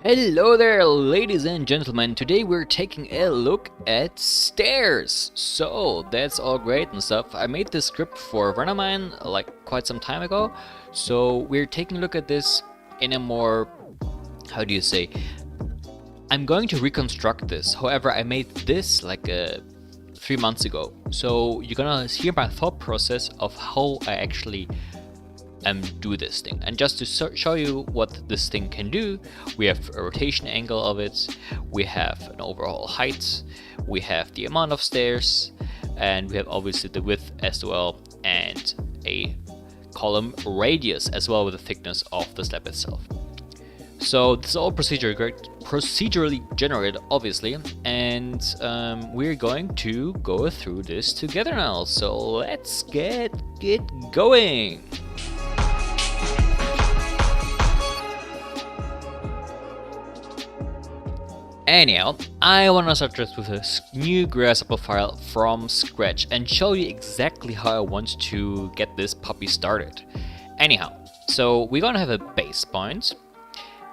Hello there, ladies and gentlemen. Today we're taking a look at stairs. So that's all great and stuff. I made this script for a friend of mine like quite some time ago. So we're taking a look at this in a more, how do you say, I'm going to reconstruct this. However, I made this like 3 months ago. So you're gonna hear my thought process of how I actually do this thing. And just to show you what this thing can do, we have a rotation angle of it, we have an overall height, we have the amount of stairs, and we have obviously the width as well, and a column radius as well with the thickness of the slab itself. So this is all procedurally generated, obviously, and we're going to go through this together now. So let's get going. Anyhow, I want to start just with a new Grasshopper file from scratch and show you exactly how I want to get this puppy started. Anyhow, so we're gonna have a base point,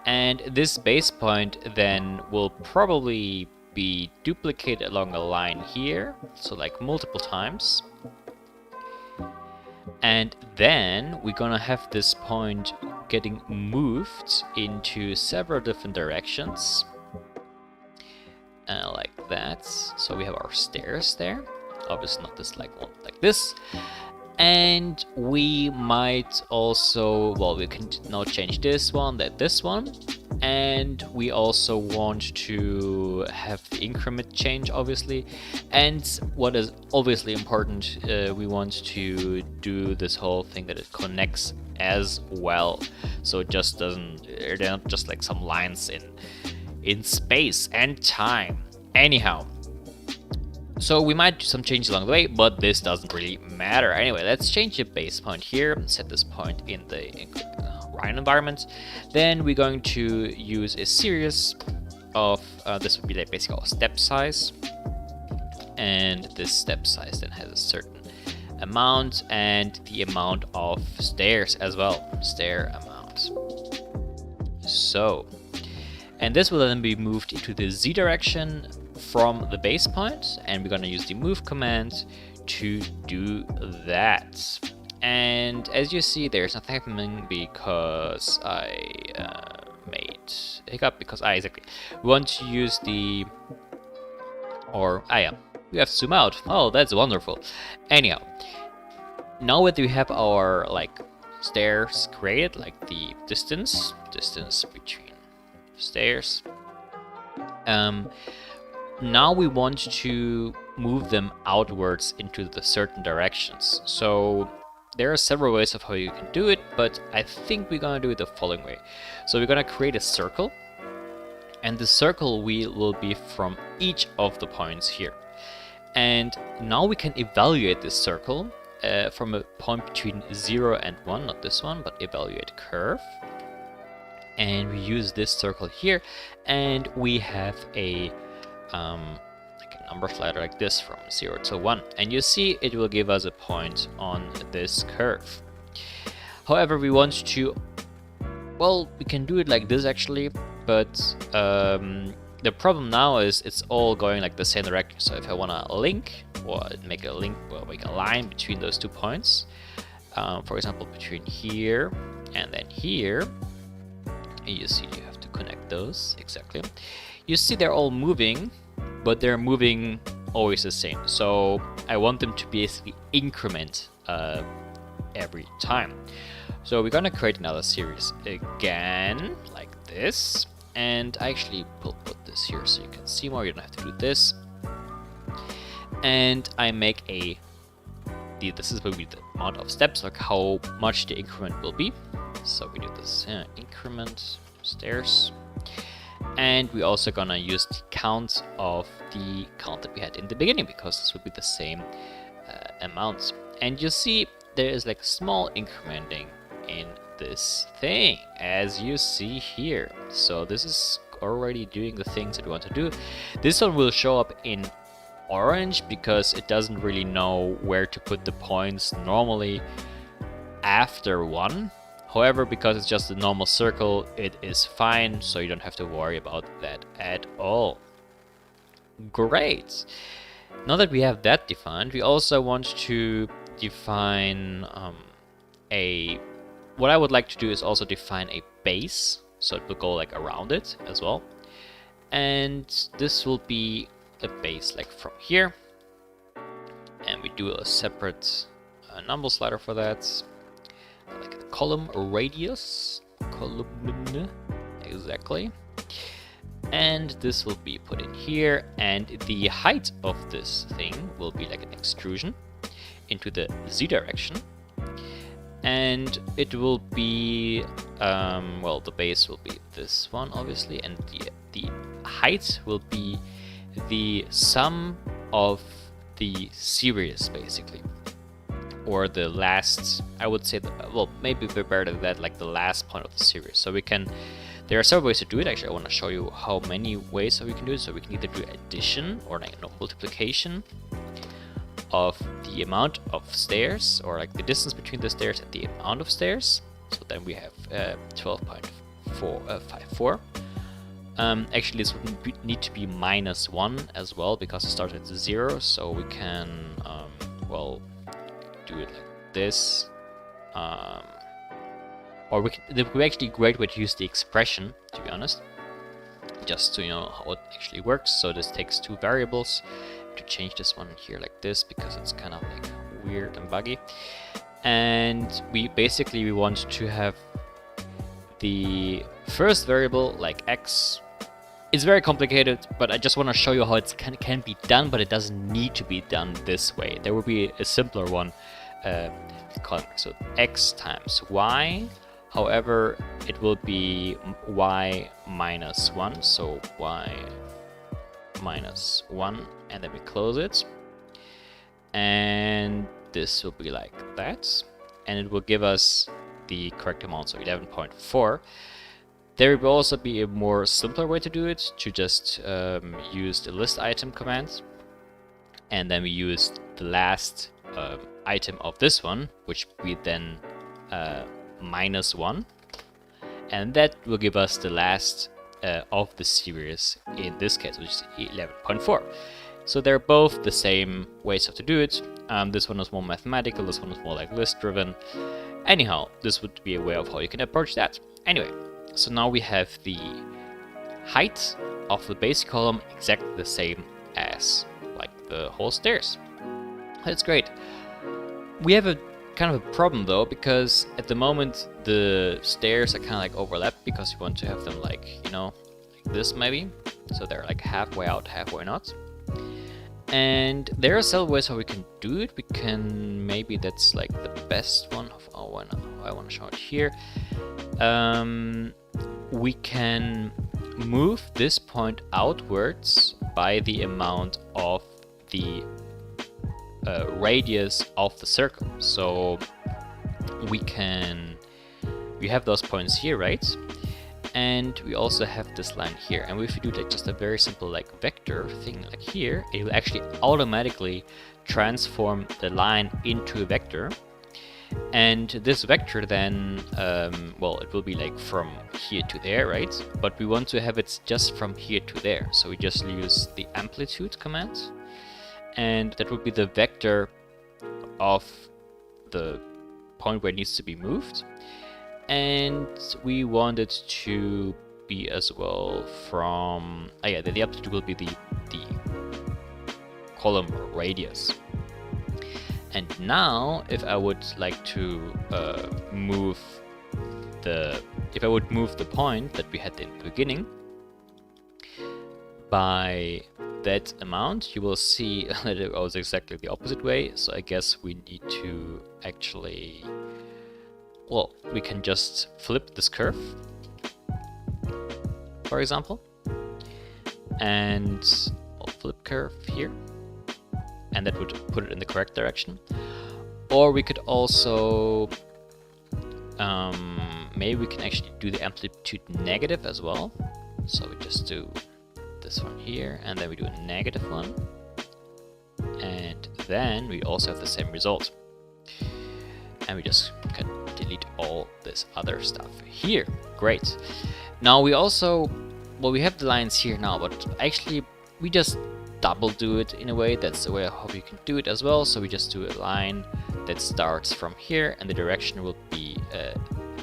and this base point then will probably be duplicated along a line here, so like multiple times. And then we're gonna have this point getting moved into several different directions. Like that. So we have our stairs there. Obviously not this like one like this. And we might also, well, we can now change this one, this one. And we also want to have the increment change, obviously. And what is obviously important, we want to do this whole thing that it connects as well. So it just doesn't, they're not just like some lines in space and time. Anyhow, so we might do some changes along the way, but this doesn't really matter. Anyway, let's change the base point here, set this point in the Rhino environment. Then we're going to use a series of, this would be like basically our step size. And this step size then has a certain amount, and the amount of stairs as well, stair amount. So, and this will then be moved into the Z direction from the base point, and we're going to use the move command to do that. And as you see, there's nothing happening because I made a hiccup, because exactly. We want to use the, or, yeah, we have to zoom out. Oh, that's wonderful. Anyhow, now that we have our like stairs created, like the distance between stairs, now we want to move them outwards into the certain directions. So there are several ways of how you can do it, but I think we're gonna do it the following way. So we're gonna create a circle, and the circle will be from each of the points here. And now we can evaluate this circle from a point between 0 and 1, not this one, but evaluate curve. And we use this circle here, and we have a like a number slider like this from 0 to 1, and you see it will give us a point on this curve. However, we want to, well, we can do it like this actually, but the problem now is it's all going like the same direction. So if I want to link, or make a link, or make a line between those 2 points, for example between here and then here, you see you have to connect those exactly. You see they're all moving, but they're moving always the same. So I want them to basically increment every time. So we're gonna create another series again, like this. And I actually will put this here so you can see more. You don't have to do this. And I make this is will be the amount of steps, like how much the increment will be. So we do this increment stairs, and we're also gonna use the count of the count that we had in the beginning, because this will be the same amount. And you see there is like small incrementing in this thing, as you see here. So this is already doing the things that we want to do. This one will show up in orange because it doesn't really know where to put the points normally after 1. However, because it's just a normal circle, it is fine, so you don't have to worry about that at all. Great! Now that we have that defined, we also want to define what I would like to do is also define a base, so it will go like around it as well. And this will be a base like from here. And we do a separate number slider for that. Like a column radius. Column, exactly. And this will be put in here, and the height of this thing will be like an extrusion into the z direction. And it will be, well, the base will be this one, obviously, and the height will be the sum of the series, basically. Or the last, I would say, well, maybe better than that, like the last point of the series. So we can, there are several ways to do it. Actually, I want to show you how many ways that we can do it. So we can either do addition or like, multiplication of the amount of stairs, or like the distance between the stairs and the amount of stairs. So then we have 12.54. Actually, this would need to be -1 as well, because it starts at 0. So we can, well, do it like this. Or it would be actually a great way to use the expression, to be honest, just to know how it actually works. So this takes two variables. To change this one here like this, because it's kind of like weird and buggy. And we want to have the first variable like x. It's very complicated, but I just want to show you how it can be done, but it doesn't need to be done this way. There will be a simpler one, so x times y. However, it will be y minus 1, so y minus 1, and then we close it. And this will be like that, and it will give us the correct amount, so 11.4. There will also be a more simpler way to do it, to just use the list item command, and then we use the last item of this one, which we then -1, and that will give us the last of the series in this case, which is 11.4. So they're both the same ways to do it. This one is more mathematical, this one is more like list driven. Anyhow, this would be a way of how you can approach that. Anyway, so now we have the height of the base column exactly the same as like the whole stairs. That's great. We have a kind of a problem though, because at the moment the stairs are kind of like overlapped, because you want to have them like, you know, like this maybe. So they're like halfway out, halfway not. And there are several ways how we can do it. We can, maybe that's like the best one. Oh, I want to show it here. We can move this point outwards by the amount of the radius of the circle. So we have those points here, right? And we also have this line here. And if we do like just a very simple like vector thing like here, it will actually automatically transform the line into a vector. And this vector then, well, it will be like from here to there, right? But we want to have it just from here to there. So we just use the amplitude command. And that would be the vector of the point where it needs to be moved. And we want it to be as well from, the amplitude will be the column radius. And now, if I would like to move the point that we had in the beginning by that amount, you will see that it goes exactly the opposite way. So I guess we need to actually, well, we can just flip this curve, for example, and I'll flip curve here, and that would put it in the correct direction. Or we could also, maybe we can actually do the amplitude negative as well. So we just do this one here, and then we do a negative one, and then we also have the same result. And we just can delete delete all this other stuff here. Great. Now we also, well, we have the lines here now, but actually we just double do it in a way. That's the way I hope you can do it as well. So we just do a line that starts from here, and the direction will be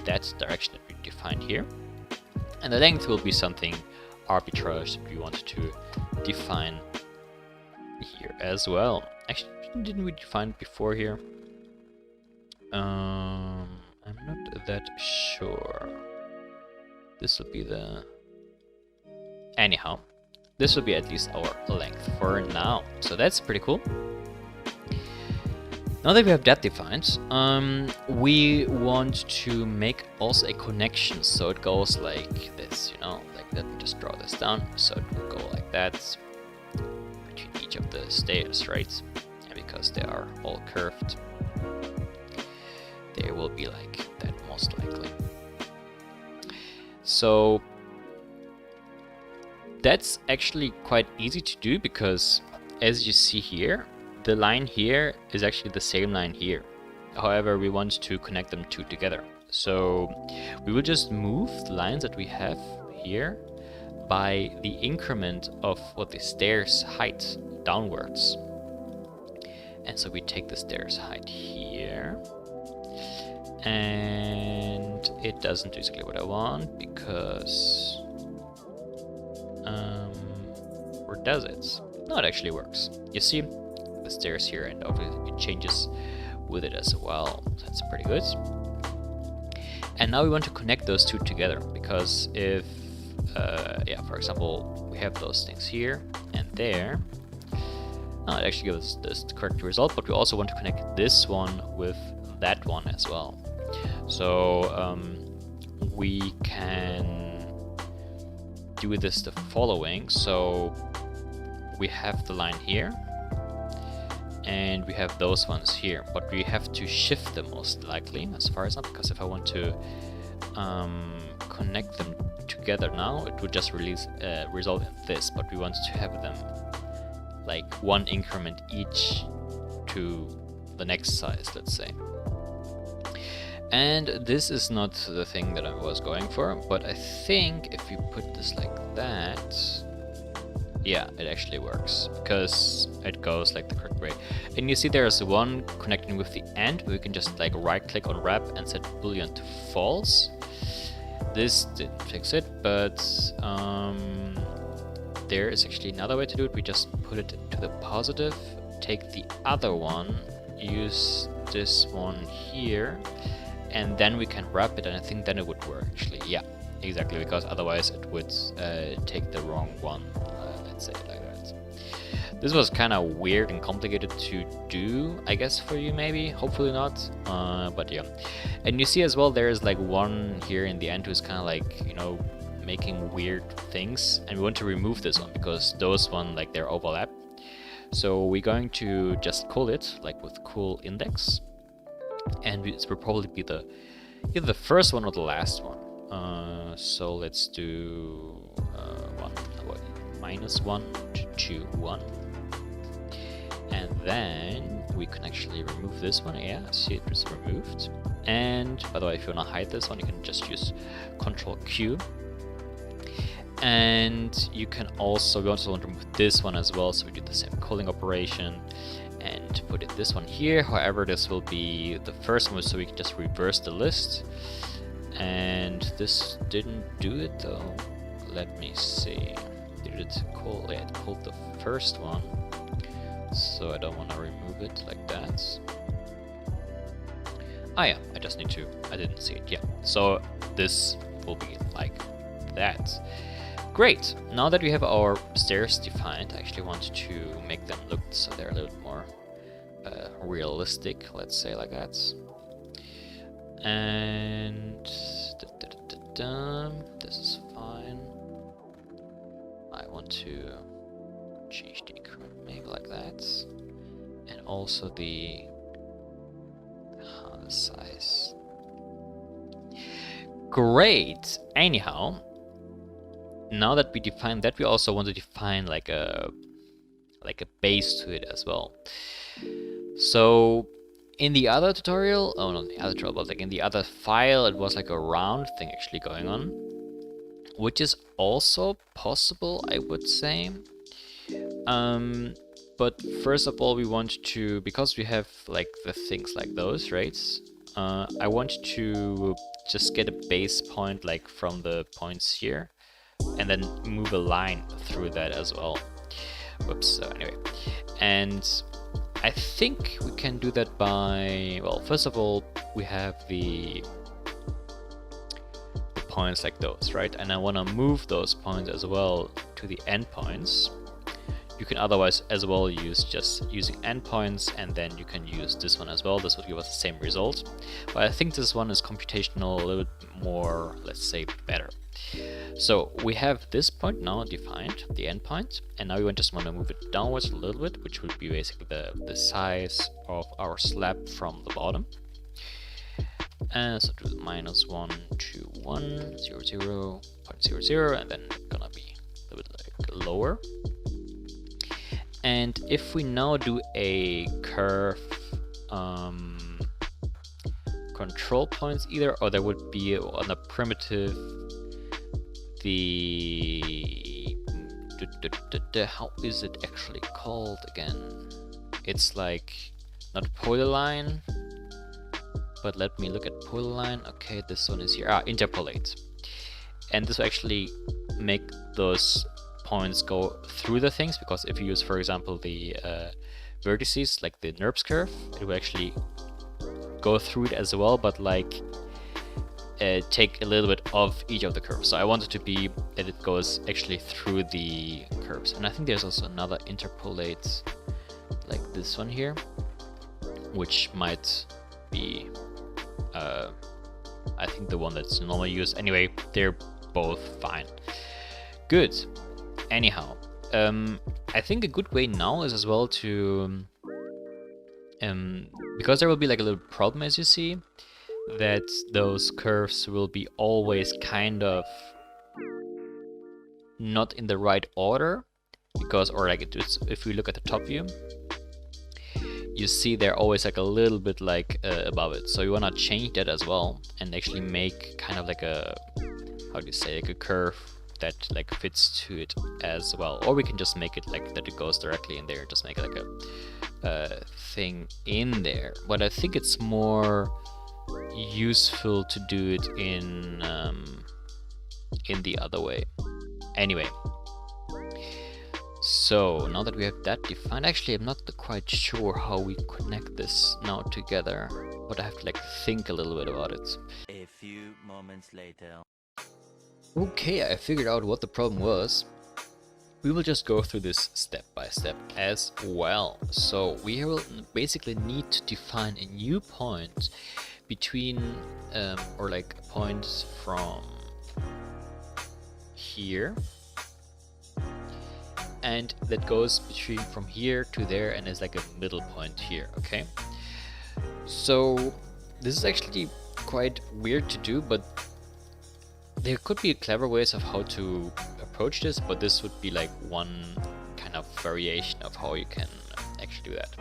that direction that we defined here, and the length will be something arbitrary that we want to define here as well. Actually, didn't we define it before here? I'm not that sure. This will be the... Anyhow, this will be at least our length for now. So that's pretty cool. Now that we have that defined, we want to make also a connection. So it goes like this, you know, like let me just draw this down. So it will go like that between each of the stairs, right? And because they are all curved, they will be like that most likely. So that's actually quite easy to do, because as you see here, the line here is actually the same line here. However, we want to connect them two together. So we will just move the lines that we have here by the increment of what the stairs height downwards. And so we take the stairs height here, and it doesn't do exactly what I want, because or does it? No, it actually works. You see the stairs here, and obviously it changes with it as well. That's pretty good. And now we want to connect those two together, because if yeah, for example, we have those things here and there. It actually gives us the correct result, but we also want to connect this one with that one as well. So we can do this the following. So we have the line here, and we have those ones here, but we have to shift them most likely, as far as not, because if I want to connect them together now, it would just result in this, but we want to have them like one increment each to the next size, let's say. And this is not the thing that I was going for, but I think if you put this like that, yeah, it actually works, because it goes like the correct way. And you see there's one connecting with the end, where we can just like right click on wrap and set boolean to false. This didn't fix it, but there is actually another way to do it. We just put it to the positive, take the other one, use this one here, and then we can wrap it, and I think then it would work actually. Yeah, exactly, because otherwise it would take the wrong one, let's say it like that. This was kind of weird and complicated to do, I guess, for you maybe, hopefully not, but yeah. And you see as well there's like one here in the end who's kind of like, you know, making weird things, and we want to remove this one because those one, like, they're overlap. So we're going to just call it like with cool index, and it will probably be the either the first one or the last one. So let's do -1 to 2 1, and then we can actually remove this one. Yeah, see, it was removed. And by the way, if you want to hide this one, you can just use Ctrl Q. And you can also, we also want to remove this one as well, so we do the same calling operation and put it this one here. However, this will be the first one, so we can just reverse the list. And this didn't do it though. Let me see. Did it call? Yeah, it called the first one, so I don't want to remove it like that. Ah yeah, I just need to, I didn't see it. Yeah, so this will be like that. Great, now that we have our stairs defined, I actually want to make them look so they're a little bit more realistic, let's say like that. And this is fine. I want to change the increment maybe like that, and also the size. Great. Anyhow, now that we define that, we also want to define like a base to it as well. So in the other tutorial, oh not the other tutorial, but like in the other file, it was like a round thing actually going on, which is also possible, I would say. But first of all, we want to, because we have like the things like those, right? I want to just get a base point like from the points here, and then move a line through that as well. Whoops, so anyway. And I think we can do that by, well, first of all, we have the points like those, right? And I want to move those points as well to the endpoints. You can otherwise as well use just using endpoints, and then you can use this one as well. This will give us the same result. But I think this one is computational a little bit more, let's say, better. So we have this point now defined, the endpoint, and now we just want to move it downwards a little bit, which would be basically the size of our slab from the bottom. And so do -1 to 1, 0, 0, 0.00, and then gonna be a little bit like lower. And if we now do a curve control points either, or there would be on a primitive the how is it actually called again? It's like not polyline, but let me look at polyline. Okay, this one is here. Interpolate, and this will actually make those points go through the things, because if you use, for example, the vertices like the NURBS curve, it will actually go through it as well, but like take a little bit of each of the curves. So I want it to be that it goes actually through the curves. And I think there's also another interpolate like this one here, which might be I think the one that's normally used. Anyway, they're both fine. Good. Anyhow, I think a good way now is as well to because there will be like a little problem, as you see, that those curves will be always kind of not in the right order, because, or like if we look at the top view, you see they're always like a little bit like above it. So you want to change that as well and actually make kind of like a, how do you say, like a curve that like fits to it as well. Or we can just make it like that it goes directly in there, just make it like a thing in there. But I think it's more useful to do it in the other way. Anyway, so now that we have that defined, actually I'm not quite sure how we connect this now together, but I have to like think a little bit about it. A few moments later. Okay, I figured out what the problem was. We will just go through this step by step as well. So we will basically need to define a new point between, or like a point from here, and that goes between from here to there, and is like a middle point here. Okay, so this is actually quite weird to do, but there could be clever ways of how to approach this, but this would be like one kind of variation of how you can actually do that.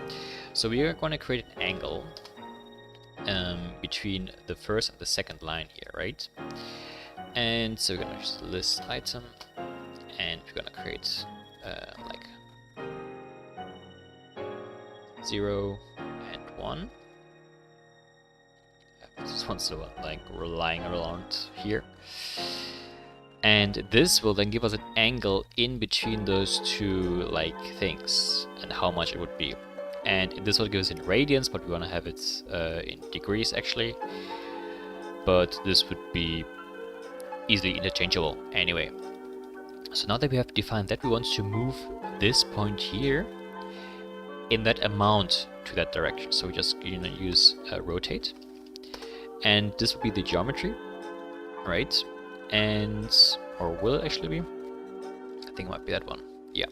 So we are going to create an angle between the first and the second line here, right? And so we're going to just list item, and we're going to create like 0 and 1. This one's the one like lying around here. And this will then give us an angle in between those two like things and how much it would be. And this will give us in radians, but we want to have it in degrees actually. But this would be easily interchangeable anyway. So now that we have defined that, we want to move this point here in that amount to that direction. So we just use rotate. And this will be the geometry, right? And, or will it actually be? I think it might be that one. Yeah.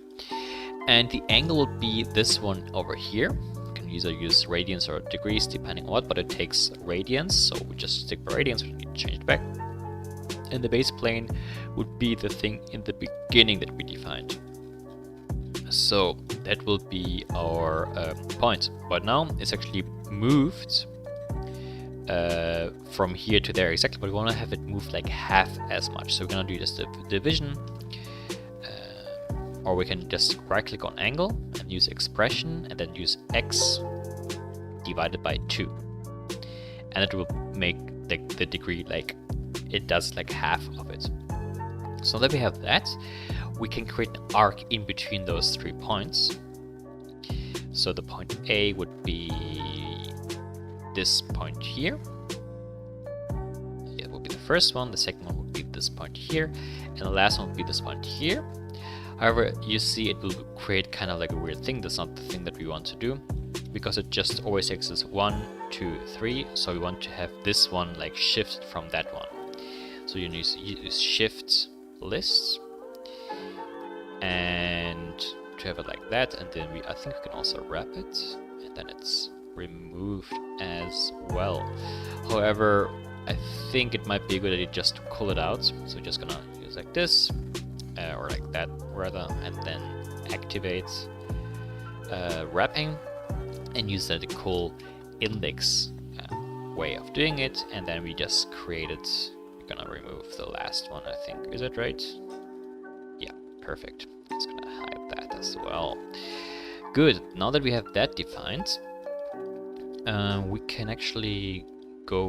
And the angle will be this one over here. You can either use radians or degrees depending on what, but it takes radians, so we just stick by radians, we need to change it back. And the base plane would be the thing in the beginning that we defined. So that will be our point. But now it's actually moved from here to there exactly, but we want to have it moved like half as much. So we're gonna do just a division, or we can just right click on angle and use expression and then use x divided by 2, and it will make the degree like it does like half of it. So that we have that, we can create an arc in between those 3 points. So the point A would be this point here. It would be the first one, the second one would be this point here, and the last one would be this point here. However, you see it will create kind of like a weird thing. That's not the thing that we want to do, because it just always takes us 1, 2, 3. So we want to have this one like shifted from that one. So you use shift list and to have it like that, and then I think we can also wrap it, and then it's removed as well. However, I think it might be a good idea just to pull it out. So we're just gonna use like this, or like that rather, and then activate wrapping and use that cool index way of doing it, and then we just create it. We're gonna remove the last one, I think. Is that right? Yeah, perfect. It's gonna hide that as well. Good. Now that we have that defined, we can actually go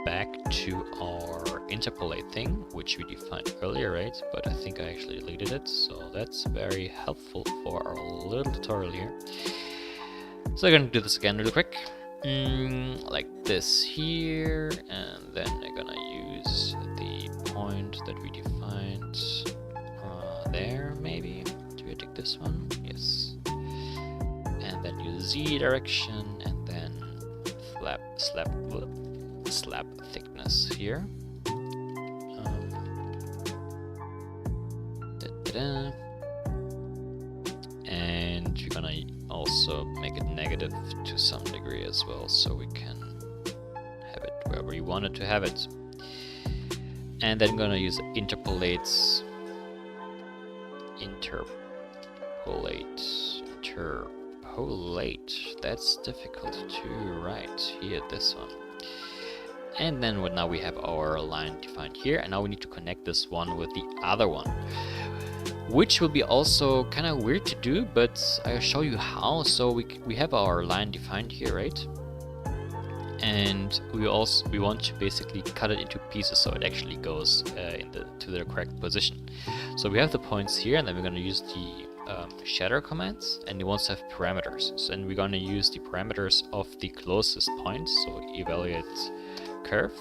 back to our interpolate thing, which we defined earlier, right? But I think I actually deleted it, so that's very helpful for our little tutorial here. So I'm gonna do this again really quick, like this here, and then I'm gonna use the point that we defined there, maybe. Do we take this one? Yes. And then use Z direction, and then slab thickness here. And we're gonna also make it negative to some degree as well, so we can have it wherever we wanted to have it. And then I'm gonna use interpolate, that's difficult to write here, this one. And then now we have our line defined here, and now we need to connect this one with the other one, which will be also kind of weird to do, but I'll show you how. So we have our line defined here, right? And we want to basically cut it into pieces so it actually goes to the correct position. So we have the points here, and then we're going to use the shader commands, and it wants to have parameters. So and we're going to use the parameters of the closest point. So evaluate curve,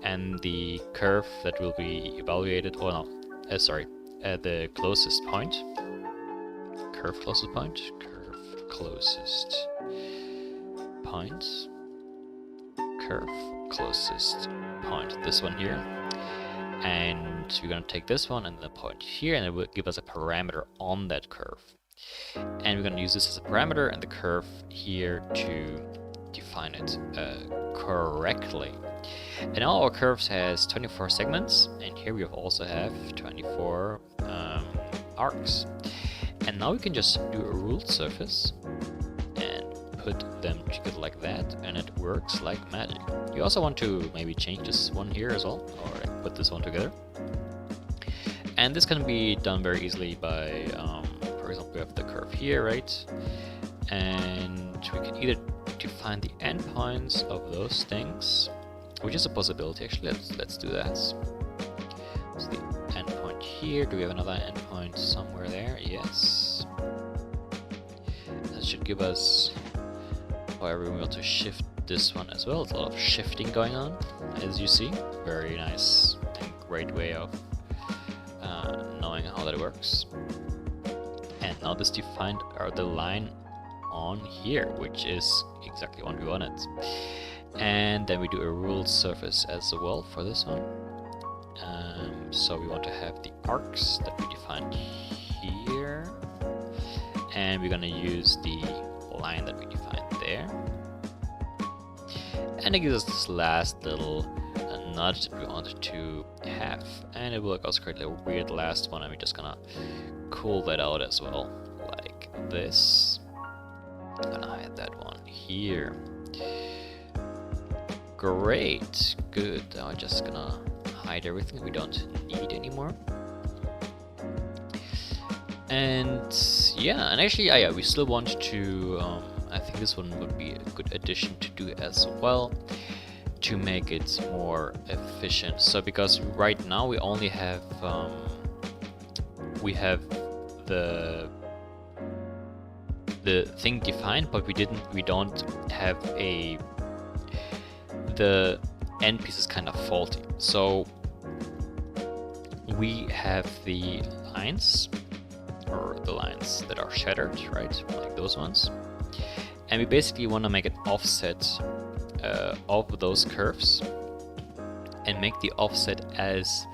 and the curve that will be evaluated. Oh no, sorry. The closest point, curve closest point, curve closest point, curve closest point, this one here. And we're going to take this one and the point here, and it will give us a parameter on that curve. And we're going to use this as a parameter and the curve here to define it correctly. And now our curves has 24 segments, and here we also have 24 arcs. And now we can just do a ruled surface and put them together like that, and it works like magic. You also want to maybe change this one here as well, or like put this one together. And this can be done very easily by, for example, we have the curve here, right? And we can either define the endpoints of those things, which is a possibility actually. Let's do that. So the endpoint here. Do we have another endpoint somewhere there? Yes. That should give us. However, we want to shift this one as well. There's a lot of shifting going on, as you see. Very nice and great way of knowing how that works. And now this defined the line on here, which is exactly what we wanted. And then we do a ruled surface as well for this one. So we want to have the arcs that we defined here, and we're gonna use the line that we defined there, and it gives us this last little nudge that we wanted to have, and it will also create a weird last one, and we're just gonna cool that out as well, like this. I'm gonna hide that one here. Great, good. Now I'm just gonna hide everything we don't need anymore. And yeah, and actually, yeah, we still want to. I think this one would be a good addition to do as well, to make it more efficient. So because right now we only have the thing defined, but we don't have the end piece is kind of faulty. So we have the lines, or the lines that are shattered, right? Like those ones. And we basically want to make an offset of those curves and make the offset as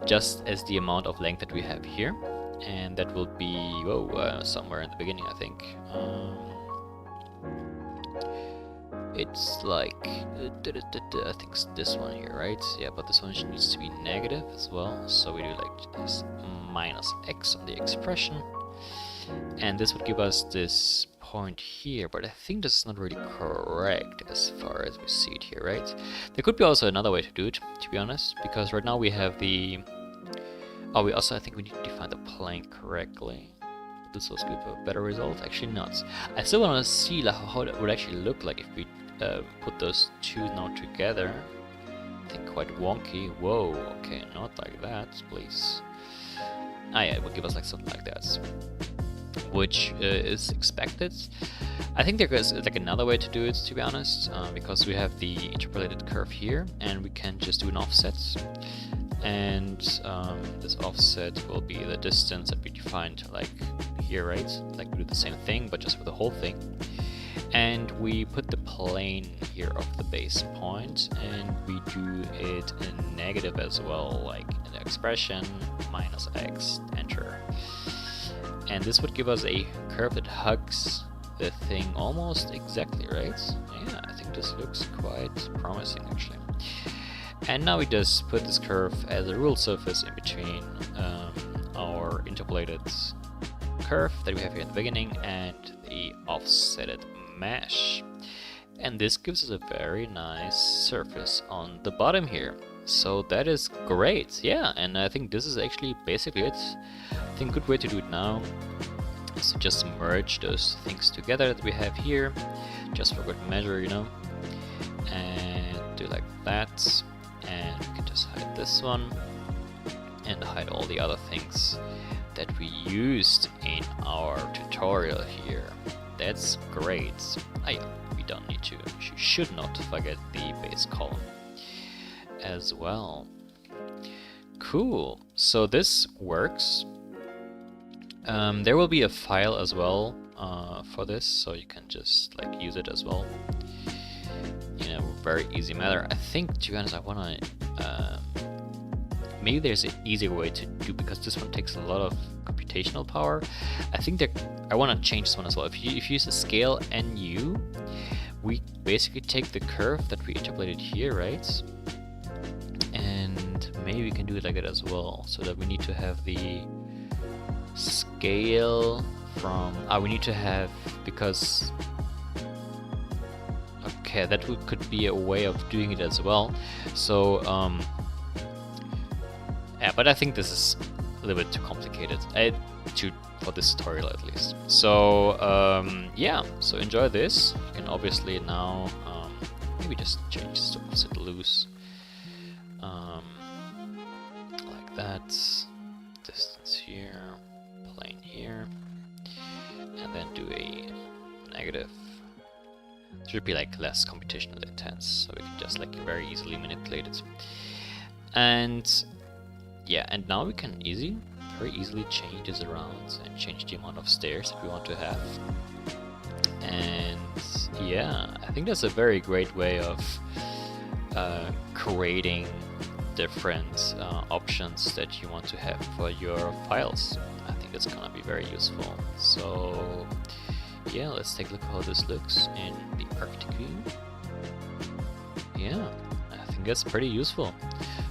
just as the amount of length that we have here. And that will be somewhere in the beginning, I think. It's like I think it's this one here, right? Yeah, but this one needs to be negative as well, so we do like this minus x on the expression, and this would give us this point here, but I think this is not really correct as far as we see it here, right? There could be also another way to do it, to be honest, because right now we have the we also, I think we need to define the plane correctly. This will give a better result. Actually not. I still want to see like how it would actually look like if we put those two now together. I think quite wonky. Whoa, okay, not like that, please. Yeah, it would give us like something like that, which is expected. I think there is like another way to do it, to be honest, because we have the interpolated curve here, and we can just do an offset. And this offset will be the distance that we defined like here, right? Like we do the same thing, but just for the whole thing. And we put the plane here of the base point, and we do it in negative as well, like in the expression minus x, enter. And this would give us a curve that hugs the thing almost exactly, right? Yeah, I think this looks quite promising actually. And now we just put this curve as a ruled surface in between our interpolated curve that we have here in the beginning and the offsetted mesh. And this gives us a very nice surface on the bottom here. So that is great, yeah, and I think this is actually basically it. I think a good way to do it now is to just merge those things together that we have here, just for good measure, you know, and do like that. And we can just hide this one and hide all the other things that we used in our tutorial here. That's great. Yeah, we don't need to. You should not forget the base column as well. Cool. So this works. There will be a file as well for this, so you can just like use it as well. In a very easy manner. I think, to be honest, I wanna maybe there's an easier way to do, because this one takes a lot of computational power. I think that I want to change this one as well. If you use a scale NU, we basically take the curve that we interpolated here, right? And maybe we can do it like that as well, so that we need to have the scale from we need to have, because okay, that could be a way of doing it as well. So yeah, but I think this is a little bit too complicated for this tutorial at least. So yeah, so enjoy this. You can obviously now maybe just change this to offset loose, like that. Distance here, plane here, and then do a negative. It should be like less computationally intense, so we can just like very easily manipulate it. And yeah, and now we can very easily change this around and change the amount of stairs that we want to have. And yeah, I think that's a very great way of creating different options that you want to have for your files. I think it's gonna be very useful. So yeah, let's take a look how this looks in the architect view. Yeah, I think that's pretty useful.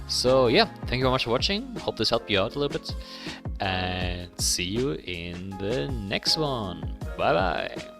So yeah, thank you very much for watching. Hope this helped you out a little bit, and see you in the next one. Bye bye.